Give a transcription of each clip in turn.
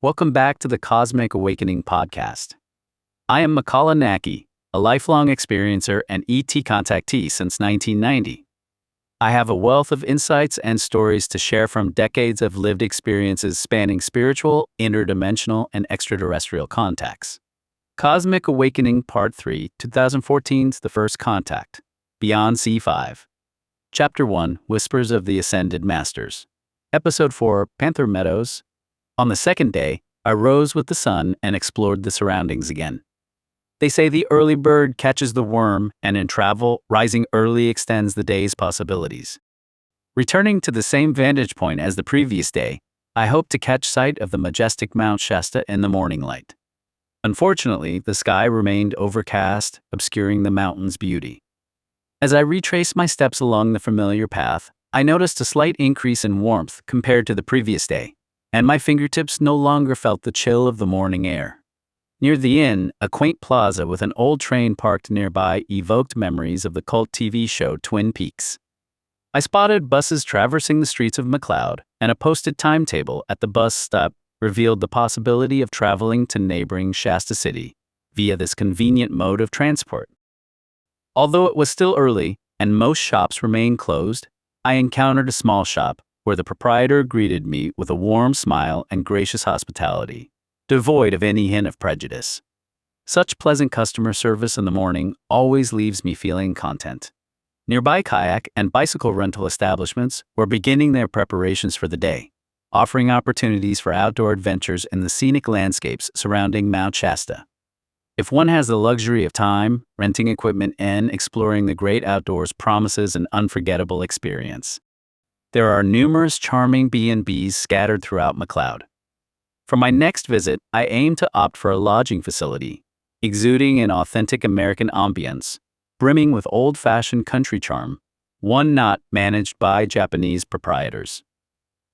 Welcome back to the Cosmic Awakening podcast. I am Makāula Nakae, a lifelong experiencer and ET contactee since 1990. I have a wealth of insights and stories to share from decades of lived experiences spanning spiritual, interdimensional, and extraterrestrial contacts. Cosmic Awakening Part 3, 2014's The First Contact, Beyond C5. Chapter 1, Whispers of the Ascended Masters. Episode 4, Panther Meadows. On the second day, I rose with the sun and explored the surroundings again. They say the early bird catches the worm, and in travel, rising early extends the day's possibilities. Returning to the same vantage point as the previous day, I hoped to catch sight of the majestic Mount Shasta in the morning light. Unfortunately, the sky remained overcast, obscuring the mountain's beauty. As I retraced my steps along the familiar path, I noticed a slight increase in warmth compared to the previous day, and my fingertips no longer felt the chill of the morning air. Near the inn, a quaint plaza with an old train parked nearby evoked memories of the cult TV show Twin Peaks. I spotted buses traversing the streets of McCloud, and a posted timetable at the bus stop revealed the possibility of traveling to neighboring Shasta City via this convenient mode of transport. Although it was still early and most shops remained closed, I encountered a small shop where the proprietor greeted me with a warm smile and gracious hospitality, devoid of any hint of prejudice. Such pleasant customer service in the morning always leaves me feeling content. Nearby kayak and bicycle rental establishments were beginning their preparations for the day, offering opportunities for outdoor adventures in the scenic landscapes surrounding Mount Shasta. If one has the luxury of time, renting equipment and exploring the great outdoors promises an unforgettable experience. There are numerous charming B&Bs scattered throughout McCloud. For my next visit, I aim to opt for a lodging facility, exuding an authentic American ambience, brimming with old-fashioned country charm, one not managed by Japanese proprietors.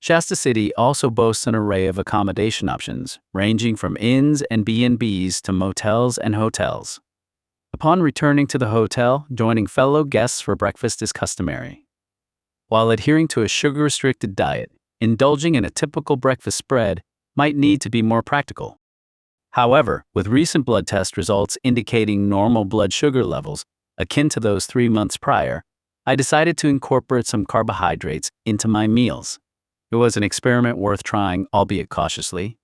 Shasta City also boasts an array of accommodation options, ranging from inns and B&Bs to motels and hotels. Upon returning to the hotel, joining fellow guests for breakfast is customary. While adhering to a sugar-restricted diet, indulging in a typical breakfast spread might need to be more practical. However, with recent blood test results indicating normal blood sugar levels, akin to those 3 months prior, I decided to incorporate some carbohydrates into my meals. It was an experiment worth trying, albeit cautiously.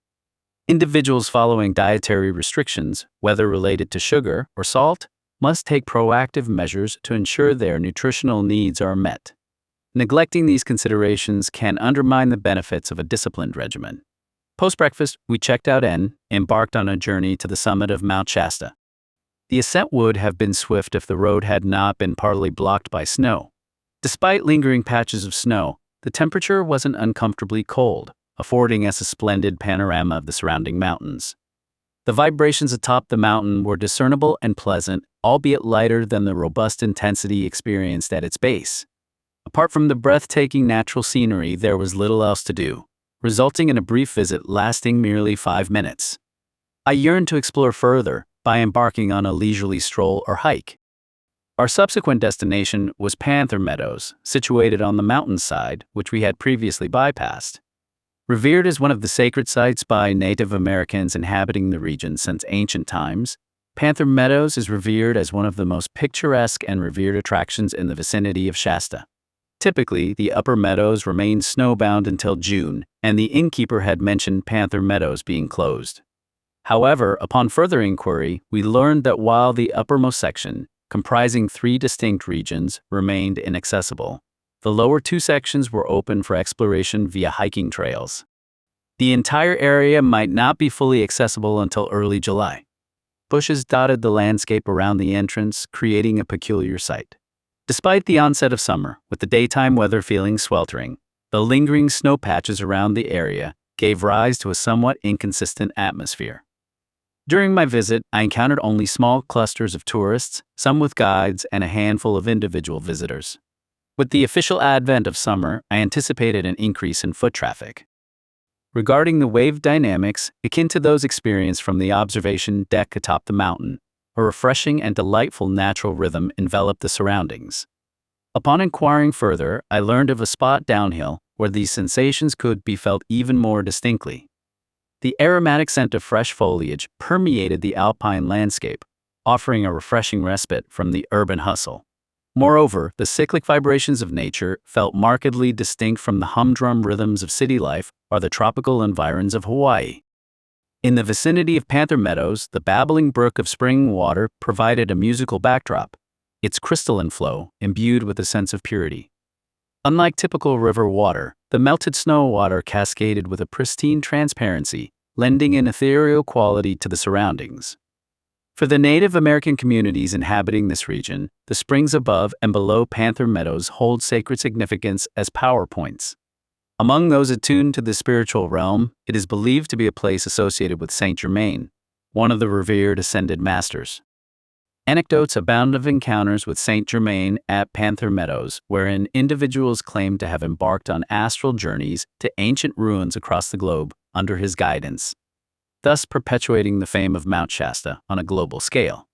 Individuals following dietary restrictions, whether related to sugar or salt, must take proactive measures to ensure their nutritional needs are met. Neglecting these considerations can undermine the benefits of a disciplined regimen. Post-breakfast, we checked out and embarked on a journey to the summit of Mount Shasta. The ascent would have been swift if the road had not been partly blocked by snow. Despite lingering patches of snow, the temperature wasn't uncomfortably cold, affording us a splendid panorama of the surrounding mountains. The vibrations atop the mountain were discernible and pleasant, albeit lighter than the robust intensity experienced at its base. Apart from the breathtaking natural scenery, there was little else to do, resulting in a brief visit lasting merely 5 minutes. I yearned to explore further by embarking on a leisurely stroll or hike. Our subsequent destination was Panther Meadows, situated on the mountainside, which we had previously bypassed. Revered as one of the sacred sites by Native Americans inhabiting the region since ancient times, Panther Meadows is revered as one of the most picturesque and revered attractions in the vicinity of Shasta. Typically, the upper meadows remained snowbound until June, and the innkeeper had mentioned Panther Meadows being closed. However, upon further inquiry, we learned that while the uppermost section, comprising 3 distinct regions, remained inaccessible, the lower 2 sections were open for exploration via hiking trails. The entire area might not be fully accessible until early July. Bushes dotted the landscape around the entrance, creating a peculiar sight. Despite the onset of summer, with the daytime weather feeling sweltering, the lingering snow patches around the area gave rise to a somewhat inconsistent atmosphere. During my visit, I encountered only small clusters of tourists, some with guides, and a handful of individual visitors. With the official advent of summer, I anticipated an increase in foot traffic. Regarding the wave dynamics, akin to those experienced from the observation deck atop the mountain, a refreshing and delightful natural rhythm enveloped the surroundings. Upon inquiring further, I learned of a spot downhill where these sensations could be felt even more distinctly. The aromatic scent of fresh foliage permeated the alpine landscape, offering a refreshing respite from the urban hustle. Moreover, the cyclic vibrations of nature felt markedly distinct from the humdrum rhythms of city life or the tropical environs of Hawaii. In the vicinity of Panther Meadows, the babbling brook of spring water provided a musical backdrop, its crystalline flow imbued with a sense of purity. Unlike typical river water, the melted snow water cascaded with a pristine transparency, lending an ethereal quality to the surroundings. For the Native American communities inhabiting this region, the springs above and below Panther Meadows hold sacred significance as power points. Among those attuned to the spiritual realm, it is believed to be a place associated with Saint Germain, one of the revered Ascended Masters. Anecdotes abound of encounters with Saint Germain at Panther Meadows, wherein individuals claim to have embarked on astral journeys to ancient ruins across the globe under his guidance, thus perpetuating the fame of Mount Shasta on a global scale.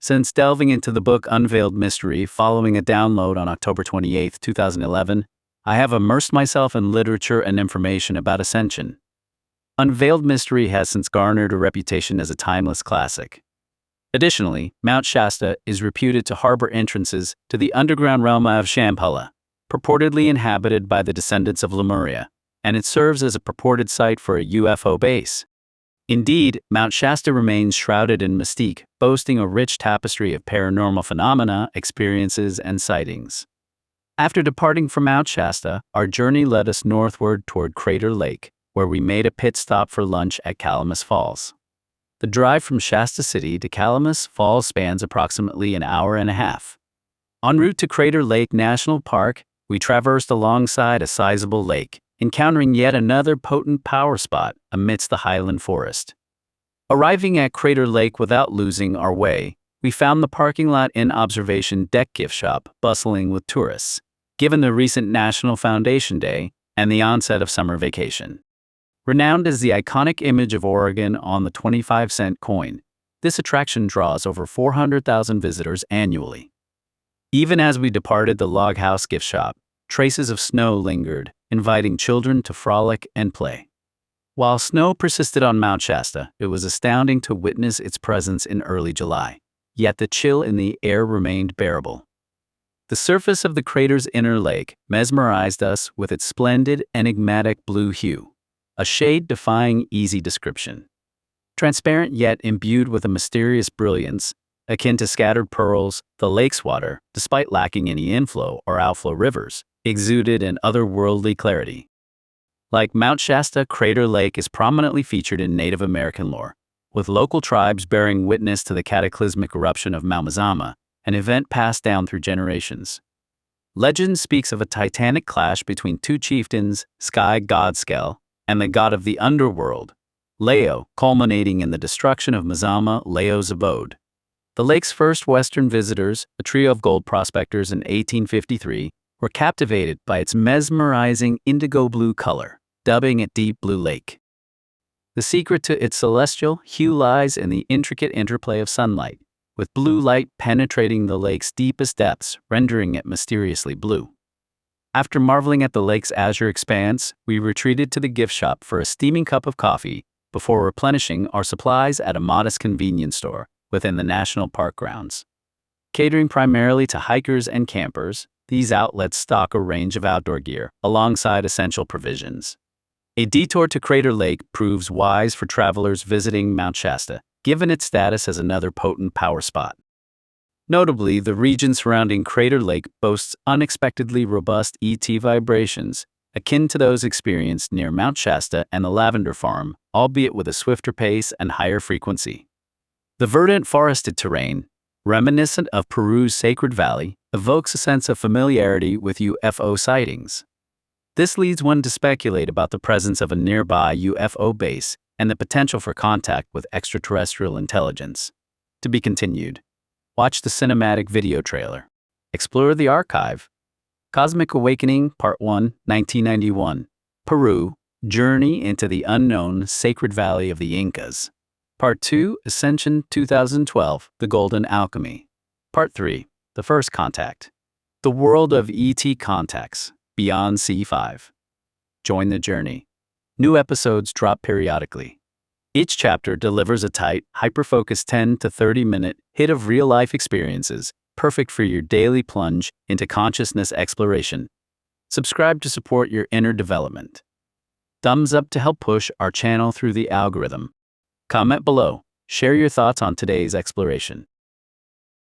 Since delving into the book Unveiled Mystery following a download on October 28, 2011, I have immersed myself in literature and information about ascension. Unveiled Mystery has since garnered a reputation as a timeless classic. Additionally, Mount Shasta is reputed to harbor entrances to the underground realm of Shambhala, purportedly inhabited by the descendants of Lemuria, and it serves as a purported site for a UFO base. Indeed, Mount Shasta remains shrouded in mystique, boasting a rich tapestry of paranormal phenomena, experiences, and sightings. After departing from Mount Shasta, our journey led us northward toward Crater Lake, where we made a pit stop for lunch at Calamus Falls. The drive from Shasta City to Calamus Falls spans approximately an hour and a half. En route to Crater Lake National Park, we traversed alongside a sizable lake, encountering yet another potent power spot amidst the highland forest. Arriving at Crater Lake without losing our way, we found the parking lot in observation deck gift shop bustling with tourists, given the recent National Foundation Day and the onset of summer vacation. Renowned as the iconic image of Oregon on the 25-cent coin, this attraction draws over 400,000 visitors annually. Even as we departed the log house gift shop, traces of snow lingered, inviting children to frolic and play. While snow persisted on Mount Shasta, it was astounding to witness its presence in early July, yet the chill in the air remained bearable. The surface of the crater's inner lake mesmerized us with its splendid, enigmatic blue hue, a shade defying easy description. Transparent yet imbued with a mysterious brilliance, akin to scattered pearls, the lake's water, despite lacking any inflow or outflow rivers, exuded an otherworldly clarity. Like Mount Shasta, Crater Lake is prominently featured in Native American lore, with local tribes bearing witness to the cataclysmic eruption of Mount Mazama, an event passed down through generations. Legend speaks of a titanic clash between two chieftains, sky god Skell, and the god of the underworld, Leo, culminating in the destruction of Mazama, Leo's abode. The lake's first Western visitors, a trio of gold prospectors in 1853, were captivated by its mesmerizing indigo blue color, dubbing it Deep Blue Lake. The secret to its celestial hue lies in the intricate interplay of sunlight, with blue light penetrating the lake's deepest depths, rendering it mysteriously blue. After marveling at the lake's azure expanse, we retreated to the gift shop for a steaming cup of coffee before replenishing our supplies at a modest convenience store within the national park grounds. Catering primarily to hikers and campers, these outlets stock a range of outdoor gear alongside essential provisions. A detour to Crater Lake proves wise for travelers visiting Mount Shasta, given its status as another potent power spot. Notably, the region surrounding Crater Lake boasts unexpectedly robust ET vibrations, akin to those experienced near Mount Shasta and the Lavender Farm, albeit with a swifter pace and higher frequency. The verdant forested terrain, reminiscent of Peru's Sacred Valley, evokes a sense of familiarity with UFO sightings. This leads one to speculate about the presence of a nearby UFO base and the potential for contact with extraterrestrial intelligence. To be continued. Watch the cinematic video trailer. Explore the archive. Cosmic Awakening Part 1, 1991. Peru, Journey into the Unknown Sacred Valley of the Incas. Part 2, Ascension 2012, The Golden Alchemy. Part 3, The First Contact. The World of ET Contacts, Beyond C5. Join the journey. New episodes drop periodically. Each chapter delivers a tight, hyper-focused 10 to 30-minute hit of real-life experiences, perfect for your daily plunge into consciousness exploration. Subscribe to support your inner development. Thumbs up to help push our channel through the algorithm. Comment below. Share your thoughts on today's exploration.